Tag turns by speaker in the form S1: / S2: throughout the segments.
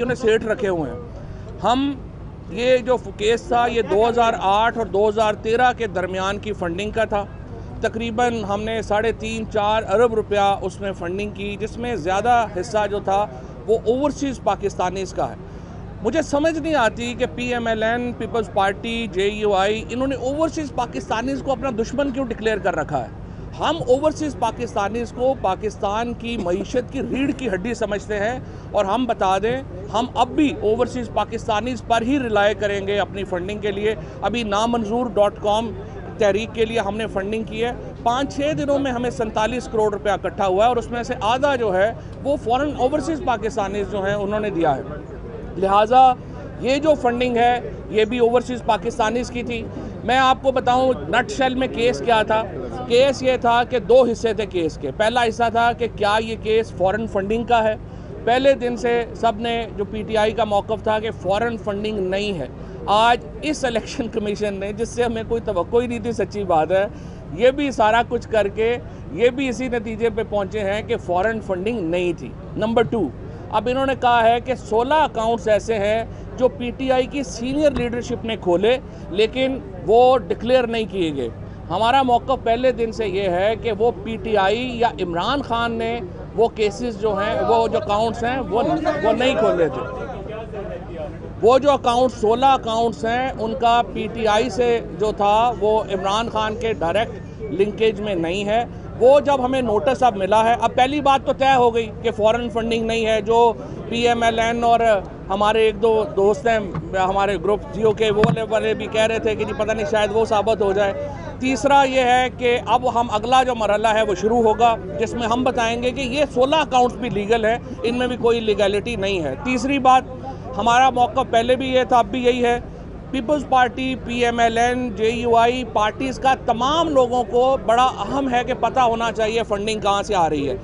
S1: उन्हें सेठ रखे हुए हैं। हम ये जो केस था ये 2008 और 2013 के दरमियान की फंडिंग का था। तकरीबन हमने 3.5-4 अरब रुपया उसमें फंडिंग की, जिसमें ज़्यादा हिस्सा जो था वो ओवरसीज़ पाकिस्तानीज़ का है। मुझे समझ नहीं आती कि PMLN, पीपल्स पार्टी, JUI इन्होंने ओवरसीज़ पाकिस्तानीज़ को अपना दुश्मन क्यों डिक्लेयर कर रखा है। हम ओवरसीज़ पाकिस्तानीज़ को पाकिस्तान की मईशत की रीढ़ की हड्डी समझते हैं और हम बता दें, हम अब भी ओवरसीज़ पाकिस्तानीज़ पर ही रिलाय करेंगे अपनी फ़ंडिंग के लिए। अभी नामंजूर.com तहरीक के लिए हमने फ़ंडिंग की है। 5-6 दिनों में हमें 47 करोड़ रुपया इकट्ठा हुआ है और उसमें से आधा जो है वो फ़ॉरेन ओवरसीज़ पाकिस्तानीज़ जो हैं उन्होंने दिया है। लिहाजा ये जो फंडिंग है ये भी ओवरसीज़ पाकिस्तानीज़ की थी। मैं आपको बताऊं नटशेल में केस क्या था। केस ये था कि 2 हिस्से थे केस के। पहला हिस्सा था कि क्या ये केस फ़ॉरेन फंडिंग का है। पहले दिन से सब ने जो PTI का मौक़िफ़ था कि फ़ॉरेन फंडिंग नहीं है। आज इस इलेक्शन कमीशन ने, जिससे हमें कोई तवक्को ही नहीं थी, सच्ची बात है, ये भी सारा कुछ करके ये भी इसी नतीजे पे पहुँचे हैं कि फ़ॉरेन फंडिंग नहीं थी। नंबर 2, अब इन्होंने कहा है कि 16 अकाउंट्स ऐसे हैं जो PTI की सीनियर लीडरशिप ने खोले लेकिन वो डिक्लेयर नहीं किए गए। हमारा मौक़िफ़ पहले दिन से ये है कि वो PTI या इमरान खान ने वो केसेस जो हैं, वो जो अकाउंट्स हैं वो नहीं खोले थे। वो जो अकाउंट 16 अकाउंट्स हैं उनका PTI से जो था वो इमरान खान के डायरेक्ट लिंकेज में नहीं है। वो जब हमें नोटिस अब मिला है, अब पहली बात तो तय हो गई कि फ़ॉरेन फंडिंग नहीं है। जो PMLN और हमारे 1-2 दोस्त हैं हमारे ग्रुप जियो के, वो वाले भी कह रहे थे कि जी पता नहीं शायद वो साबित हो जाए। तीसरा ये है कि अब हम अगला जो मरहला है वो शुरू होगा जिसमें हम बताएंगे कि ये 16 अकाउंट्स भी लीगल है, इनमें भी कोई लीगैलिटी नहीं है। तीसरी बात, हमारा मौक़िफ़ पहले भी ये था, अब भी यही है, people's party, PMLN, JUI parties का तमाम लोगों को बड़ा अहम है कि पता होना चाहिए फ़ंडिंग कहाँ से आ रही है।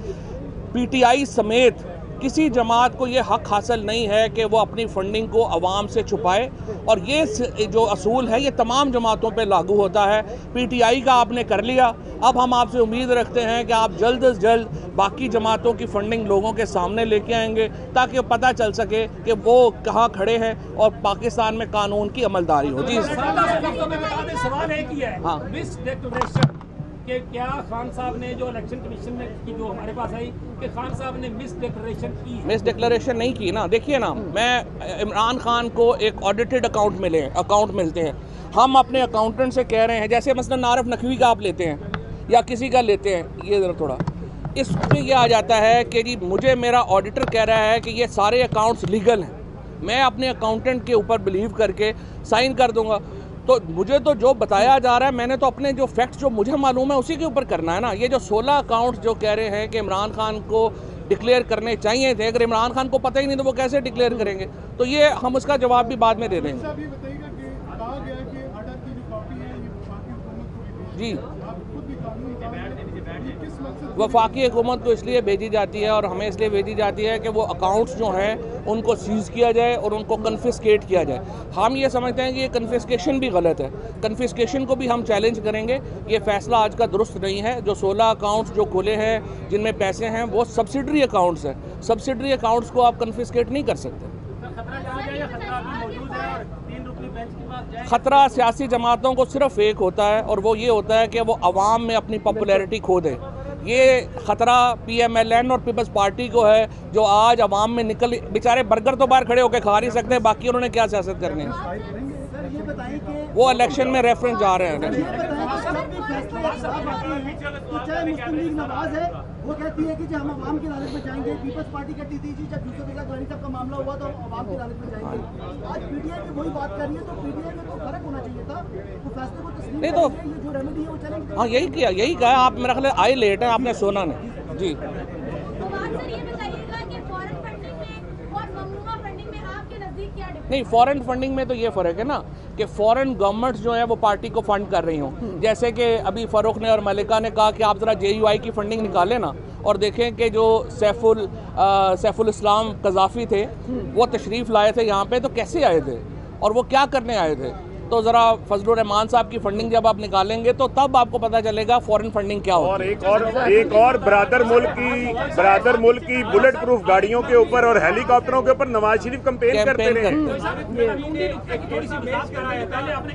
S1: PTI समेत किसी जमात को ये हक़ हासिल नहीं है कि वो अपनी फ़ंडिंग को अवाम से छुपाए और ये जो असूल है ये तमाम जमातों पे लागू होता है। PTI का आपने कर लिया, अब हम आपसे उम्मीद रखते हैं कि आप जल्द से जल्द बाकी जमातों की फ़ंडिंग लोगों के सामने लेके आएंगे ताकि पता चल सके कि वो कहाँ खड़े हैं और पाकिस्तान में कानून की अमलदारी हो। जी
S2: सवाल एक ही है,
S1: हाँ,
S2: कि क्या खान साहब ने जो इलेक्शन कमीशन में की जो हमारे पास आई कि खान साहब ने मिस डिक्लेरेशन
S1: नहीं की ना। देखिए ना, मैं इमरान खान को एक ऑडिटेड अकाउंट मिलते हैं। हम अपने अकाउंटेंट से कह रहे हैं, जैसे मसलन आरिफ नकवी का आप लेते हैं या किसी का लेते हैं, ये ज़रा थोड़ा इसमें यह आ जाता है कि जी मुझे मेरा ऑडिटर कह रहा है कि ये सारे अकाउंट्स लीगल हैं, मैं अपने अकाउंटेंट के ऊपर बिलीव करके साइन कर दूंगा। तो मुझे तो जो बताया जा रहा है, मैंने तो अपने जो फैक्ट्स जो मुझे मालूम है उसी के ऊपर करना है ना। ये जो 16 अकाउंट्स जो कह रहे हैं कि इमरान खान को डिक्लेयर करने चाहिए थे, अगर इमरान खान को पता ही नहीं तो वो कैसे डिक्लेयर करेंगे? तो ये हम उसका जवाब भी बाद में दे देंगे। जी, वफाकी हुकूमत को इसलिए भेजी जाती है और हमें इसलिए भेजी जाती है कि वो अकाउंट्स जो हैं उनको सीज़ किया जाए और उनको कन्फिस्केट किया जाए। हम ये समझते हैं कि ये कन्फिस्केशन भी गलत है। कन्फिस्केशन को भी हम चैलेंज करेंगे। ये फ़ैसला आज का दुरुस्त नहीं है। जो 16 अकाउंट्स जो खुले हैं जिनमें पैसे हैं वो सब्सिडरी अकाउंट्स हैं। सब्सिडरी अकाउंट्स को आप कन्फिस्केट नहीं कर सकते। ख़तरा सियासी जमातों को सिर्फ एक होता है और वो ये होता है कि वो अवाम में अपनी पॉपुलैरिटी खो दें। ये ख़तरा PMLN और पीपल्स पार्टी को है जो आज अवाम में निकल, बेचारे बर्गर तो बाहर खड़े होकर खा नहीं सकते, बाकी उन्होंने क्या सियासत करनी है। वो इलेक्शन में रेफरेंस जा रहे हैं।
S3: वो कहती है कि जब हम आवाम की अदालत में जाएंगे, पीपल्स पार्टी कहती थी जब यूसुफ इकबाल साहब का मामला हुआ तो आवाम की अदालत में जाएंगे। आज PTI की वही बात कर रही है, तो PTI में तो फर्क होना चाहिए था। तो फैसले को तस्लीम नहीं तो ये जो रेमेडी है वो चलेंगे। हाँ,
S1: यही कहा आप, मेरा ख्याल आए लेट है, आपने सुना नहीं। जी, नहीं, फॉरेन फंडिंग में तो ये फ़र्क है ना कि फ़ॉरेन गवर्नमेंट्स जो है वो पार्टी को फंड कर रही हों। जैसे कि अभी फ़ारूक ने और मलिका ने कहा कि आप ज़रा JUI की फ़ंडिंग निकालें ना और देखें कि जो सैफुल इस्लाम कज़ाफ़ी थे वो तशरीफ़ लाए थे यहाँ पे, तो कैसे आए थे और वो क्या करने आए थे। तो ज़रा फजलुर रहमान साहब की फंडिंग जब आप निकालेंगे तो तब आपको पता चलेगा फॉरेन फंडिंग क्या
S4: और
S1: होती है।
S4: एक और ब्रादर मुल्क की बुलेट प्रूफ गाड़ियों के ऊपर और हेलीकॉप्टरों के ऊपर नवाज शरीफ कैंपेन करते रहे।
S2: थोड़ी सी मजाक कर रहा है, पहले आपने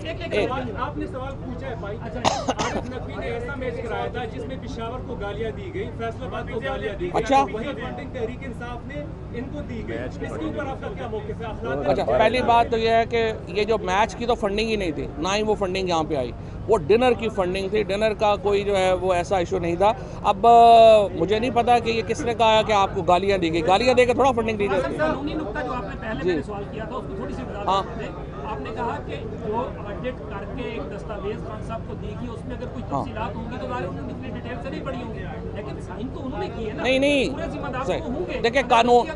S2: आपने सवाल पूछा है भाई। अच्छा, आरिफ नकवी ने ऐसा मैच कराया था जिसमें पेशावर को गालियां दी गई, फैसलाबाद को गालियां दी गई।
S1: अच्छा।
S2: वही फंडिंग तहरीक इंसाफ ने इनको दी गई। इसके ऊपर आपका क्या मौक़िफ़ है?
S1: अच्छा, पहली बात तो यह है कि ये जो मैच की तो फंडिंग ही नहीं थी, ना ही वो फंडिंग यहाँ पे आई, वो डिनर की फंडिंग थी। डिनर का कोई जो है वो ऐसा इशू नहीं था। अब मुझे नहीं पता कि ये किसने कहा कि आपको गालियाँ दी गई, गालियाँ देकर थोड़ा फंडिंग दी जाती है।
S2: कानूनी नुक्ता जो आपने पहले मैंने सवाल किया था उसको थोड़ी सी वजाहत
S1: हाँ।
S2: दें। आपने कहा कि जो ऑडिट करके एक दस्तावेज खान साहब को दी गई उसमें अगर कोई तफसीलात होंगी तो ज़ाहिर उन्होंने इतनी डिटेल से नहीं पढ़ी होंगी, लेकिन साइन तो उन्होंने किए ना।
S1: नहीं
S2: पूरे जिम्मेदार
S1: सही,
S2: तो होंगे।
S1: देखिए कानून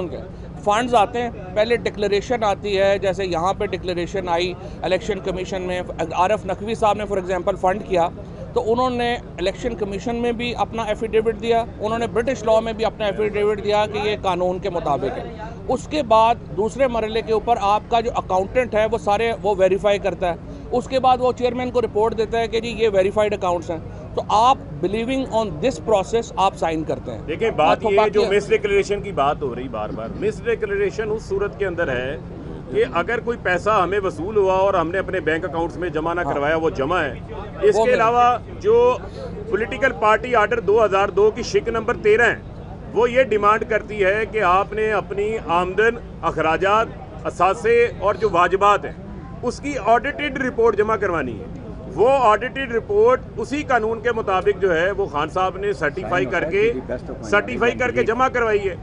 S1: क्या फंड्स आते हैं, पहले डिक्लेरेशन आती है, जैसे यहाँ पे डिक्लेरेशन आई इलेक्शन कमीशन में। आरिफ नकवी साहब ने फॉर एग्जांपल फ़ंड किया तो उन्होंने इलेक्शन कमीशन में भी अपना एफिडेविट दिया, उन्होंने ब्रिटिश लॉ में भी अपना एफिडेविट दिया कि ये कानून के मुताबिक है। उसके बाद दूसरे मरहले के ऊपर आपका जो अकाउंटेंट है वो सारे वो वेरीफाई करता है, उसके बाद वो चेयरमैन को रिपोर्ट देता है कि जी ये वेरीफाइड अकाउंट्स हैं, तो आप बिलीविंग ऑन दिस प्रोसेस आप साइन करते हैं।
S4: देखिए बात ये जो मिस डिक्लेरेशन की बात हो रही बार बार, मिस डिक्लेरेशन उस सूरत के अंदर है कि अगर कोई पैसा हमें वसूल हुआ और हमने अपने बैंक अकाउंट्स में जमा ना करवाया, वो जमा है। इसके अलावा जो पॉलिटिकल पार्टी आर्डर 2002 की शिक नंबर 13 है, वो ये डिमांड करती है कि आपने अपनी आमदन, अखराजात, असासे और जो वाजिबात हैं उसकी ऑडिटेड रिपोर्ट जमा करवानी है। वो ऑडिटेड रिपोर्ट उसी कानून के मुताबिक जो है वो खान साहब ने सर्टिफाई करके जमा करवाई है।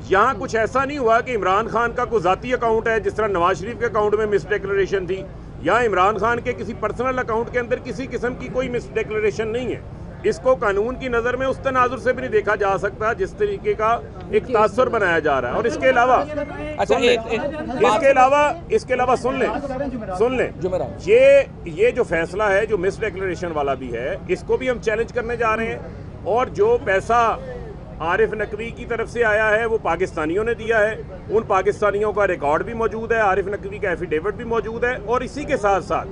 S4: यहाँ कुछ ऐसा नहीं हुआ कि इमरान खान का कोई ज़ाती अकाउंट है जिस तरह नवाज शरीफ के अकाउंट में मिस डिक्लेरेशन थी, या इमरान खान के किसी पर्सनल अकाउंट के अंदर किसी किस्म की कोई मिस डिक्लेरेशन नहीं है। इसको कानून की नज़र में उस तनाजुर से भी नहीं देखा जा सकता जिस तरीके का एक तासुर बनाया जा रहा है। और इसके अलावा इसके अलावा सुन लें ये जो फैसला है जो मिस डिक्लेरेशन वाला भी है, इसको भी हम चैलेंज करने जा रहे हैं। और जो पैसा आरिफ नकवी की तरफ से आया है वो पाकिस्तानियों ने दिया है, उन पाकिस्तानियों का रिकॉर्ड भी मौजूद है, आरिफ नकवी का एफिडेविट भी मौजूद है। और इसी के साथ साथ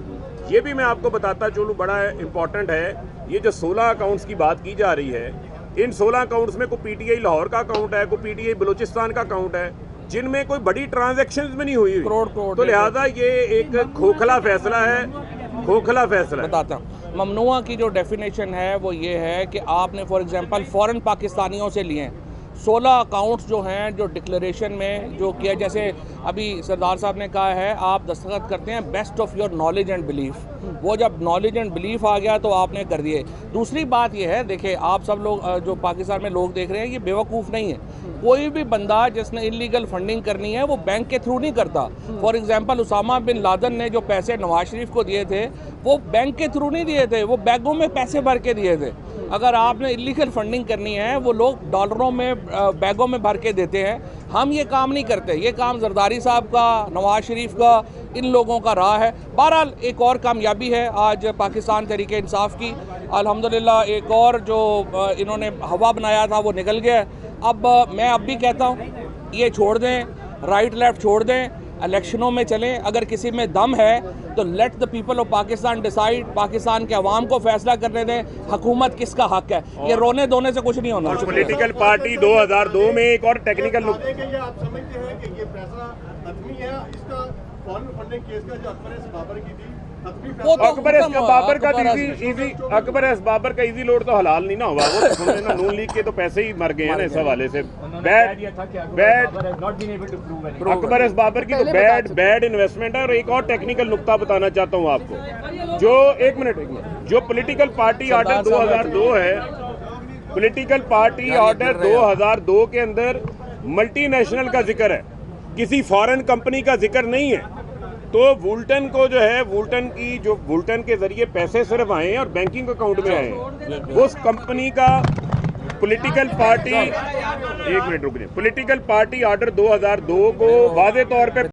S4: ये भी मैं आपको बताता चलूँ, बड़ा इम्पॉर्टेंट है, ये जो 16 अकाउंट्स की बात की जा रही है, इन 16 अकाउंट्स में कोई पीटीआई लाहौर का अकाउंट है, कोई पीटीआई बलूचिस्तान का अकाउंट है, जिनमें कोई बड़ी ट्रांजैक्शंस में नहीं हुई। तो लिहाजा ये एक खोखला फैसला है।
S1: बताता हूँ, ममनुआ की जो डेफिनेशन है वो ये है कि आपने फॉर एग्जांपल फॉरेन पाकिस्तानियों से लिए 16 अकाउंट्स जो हैं जो डिक्लेरेशन में जो किया, जैसे अभी सरदार साहब ने कहा है आप दस्तखत करते हैं best of your knowledge and belief, वो जब नॉलेज एंड बिलीफ आ गया तो आपने कर दिए। दूसरी बात ये है, देखिए आप सब लोग जो पाकिस्तान में लोग देख रहे हैं ये बेवकूफ़ नहीं है। कोई भी बंदा जिसने इलीगल फंडिंग करनी है वो बैंक के थ्रू नहीं करता। For example Osama bin Laden ने जो पैसे नवाज शरीफ को दिए थे वो बैंक के थ्रू नहीं दिए थे, वो बैगों में पैसे भर के दिए थे। अगर आपने इलीगल फंडिंग करनी है वो लोग डॉलरों में बैगों में भर के देते हैं। हम ये काम नहीं करते, ये काम जरदारी साहब का, नवाज शरीफ का, इन लोगों का रहा है। बहरहाल एक और कामयाबी है आज पाकिस्तान तहरीक इंसाफ की, अल्हम्दुलिल्लाह एक और जो इन्होंने हवा बनाया था वो निकल गया। अब मैं अब भी कहता हूँ ये छोड़ दें, राइट लेफ्ट छोड़ दें, इलेक्शनों में चलें। अगर किसी में दम है तो let the people of Pakistan decide, Pakistan के अवाम को फैसला करने दें हुकूमत किसका हक है। ये रोने धोने से कुछ नहीं होना।
S4: पॉलिटिकल पार्टी 2002 में एक और टेक्निकल
S5: आप समझते हैं कि ये फैसला हतमी है, इसका फॉरेन फंडिंग केस का जो अकबर एस बाबर की थी,
S4: अकबर एस बाबर का इजी लोड तो हलाल नहीं ना हुआ, वो तो सुनने ना नून लीग के तो पैसे ही मर गए हैं ना इस हवाले से। अकबर एस बाबर की तो बैड इन्वेस्टमेंट है। और एक और टेक्निकल नुक्ता बताना चाहता हूँ आपको, जो एक मिनट जो पॉलिटिकल पार्टी आर्डर 2002 है, पॉलिटिकल पार्टी आर्डर 2002 के अंदर मल्टीनेशनल का जिक्र है, किसी फॉरेन कंपनी का जिक्र नहीं है। तो वुल्टन को जो है वुल्टन के जरिए पैसे सिर्फ आए हैं और बैंकिंग अकाउंट में आए हैं, उस कंपनी का पॉलिटिकल पार्टी, एक मिनट रुक जाइए, पॉलिटिकल पार्टी आर्डर 2002 को वाज़े तौर पे